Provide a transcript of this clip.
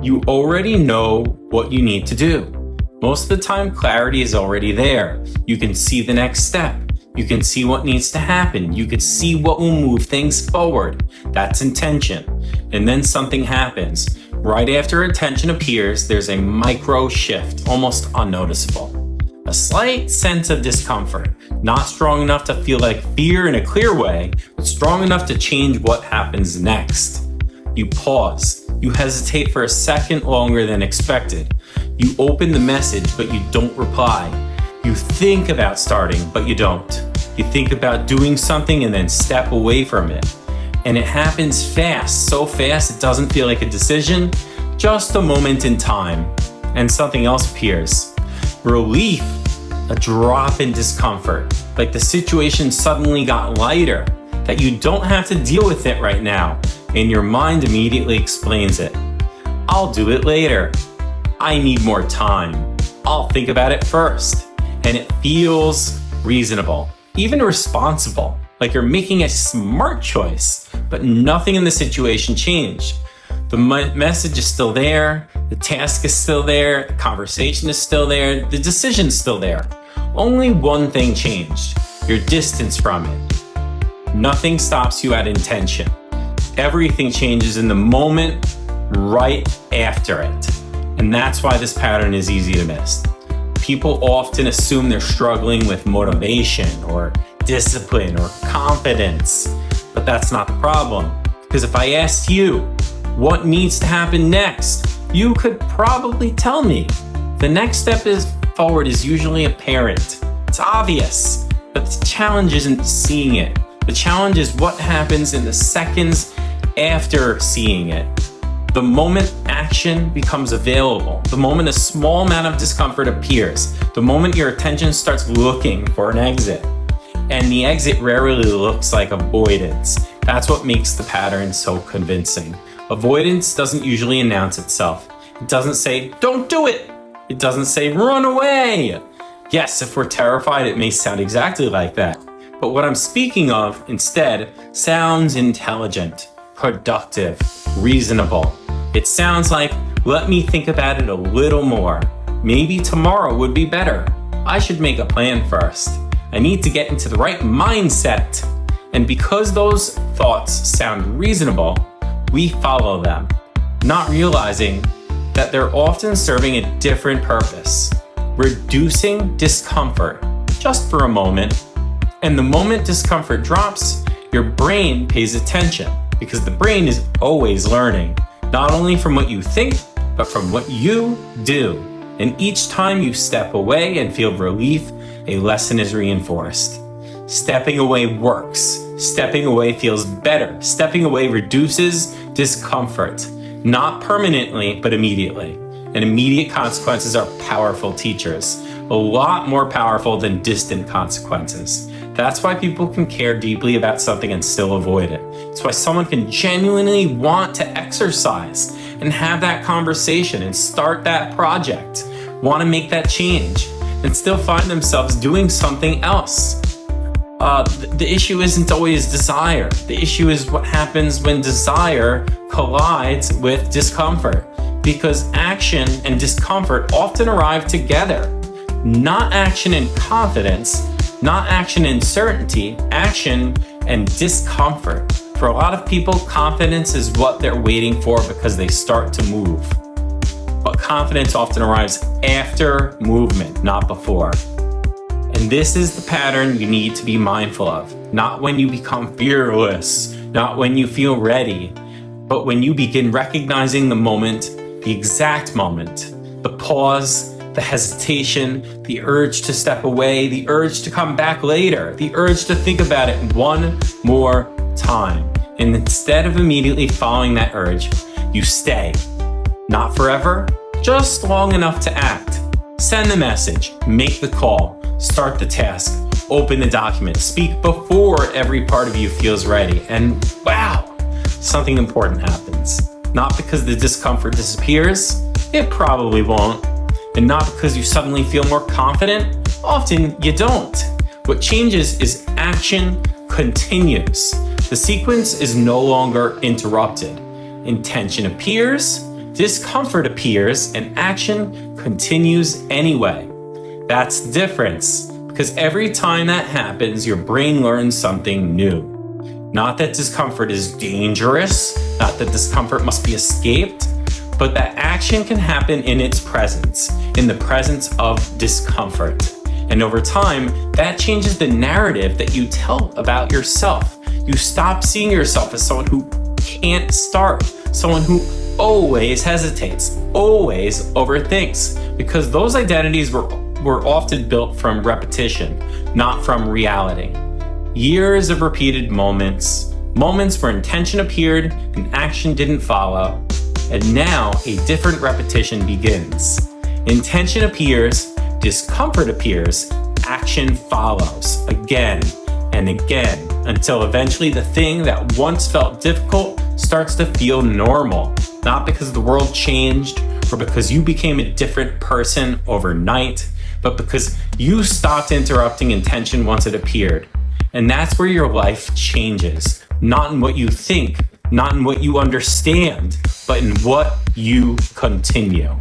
You already know what you need to do. Most of the time, clarity is already there. You can see the next step. You can see what needs to happen. You can see what will move things forward. That's intention. And then something happens. Right after intention appears, there's a micro shift, almost unnoticeable. A slight sense of discomfort, not strong enough to feel like fear in a clear way, but strong enough to change what happens next. You pause. You hesitate for a second longer than expected. You open the message, but you don't reply. You think about starting, but you don't. You think about doing something and then step away from it. And it happens fast, so fast it doesn't feel like a decision, just a moment in time. And something else appears. Relief, a drop in discomfort, like the situation suddenly got lighter, that you don't have to deal with it right now, and your mind immediately explains it. I'll do it later. I need more time. I'll think about it first. And it feels reasonable, even responsible, like you're making a smart choice, but nothing in the situation changed. The message is still there, the task is still there, the conversation is still there, the decision's still there. Only one thing changed, your distance from it. Nothing stops you at intention. Everything changes in the moment right after it. And that's why this pattern is easy to miss. People often assume they're struggling with motivation or discipline or confidence, but that's not the problem. Because if I asked you what needs to happen next, you could probably tell me. The next step forward is usually apparent. It's obvious, but the challenge isn't seeing it. The challenge is what happens in the seconds after seeing it. The moment action becomes available, the moment a small amount of discomfort appears, the moment your attention starts looking for an exit. And the exit rarely looks like avoidance. That's what makes the pattern so convincing. Avoidance doesn't usually announce itself. It doesn't say, don't do it. It doesn't say, run away. Yes, if we're terrified, it may sound exactly like that. But what I'm speaking of instead sounds intelligent, productive, reasonable. It sounds like, let me think about it a little more. Maybe tomorrow would be better. I should make a plan first. I need to get into the right mindset. And because those thoughts sound reasonable, we follow them, not realizing that they're often serving a different purpose, reducing discomfort just for a moment. And the moment discomfort drops, your brain pays attention because the brain is always learning, not only from what you think, but from what you do. And each time you step away and feel relief, a lesson is reinforced. Stepping away works. Stepping away feels better. Stepping away reduces discomfort, not permanently, but immediately. And immediate consequences are powerful teachers, a lot more powerful than distant consequences. That's why people can care deeply about something and still avoid it. It's why someone can genuinely want to exercise and have that conversation and start that project, want to make that change, and still find themselves doing something else. The issue isn't always desire. The issue is what happens when desire collides with discomfort, because action and discomfort often arrive together. Not action and confidence, not action and certainty, action and discomfort. For a lot of people, confidence is what they're waiting for because they start to move. But confidence often arrives after movement, not before. And this is the pattern you need to be mindful of. Not when you become fearless, not when you feel ready, but when you begin recognizing the moment, the exact moment, the pause, the hesitation, the urge to step away, the urge to come back later, the urge to think about it one more time. And instead of immediately following that urge, you stay. Not forever, just long enough to act. Send the message, make the call, start the task, open the document, speak before every part of you feels ready. And wow, something important happens. Not because the discomfort disappears, it probably won't. And not because you suddenly feel more confident, often you don't. What changes is action continues. The sequence is no longer interrupted. Intention appears, Discomfort appears and action continues anyway. That's the difference, because every time that happens, your brain learns something new. Not that discomfort is dangerous, not that discomfort must be escaped, but that action can happen in its presence, in the presence of discomfort. And over time, that changes the narrative that you tell about yourself. You stop seeing yourself as someone who can't start, someone who always hesitates, always overthinks, because those identities were often built from repetition, not from reality. Years of repeated moments where intention appeared and action didn't follow, and now a different repetition begins. Intention appears, discomfort appears, action follows again and again until eventually the thing that once felt difficult starts to feel normal, not because the world changed or because you became a different person overnight, but because you stopped interrupting intention once it appeared. And that's where your life changes, not in what you think, not in what you understand, but in what you continue.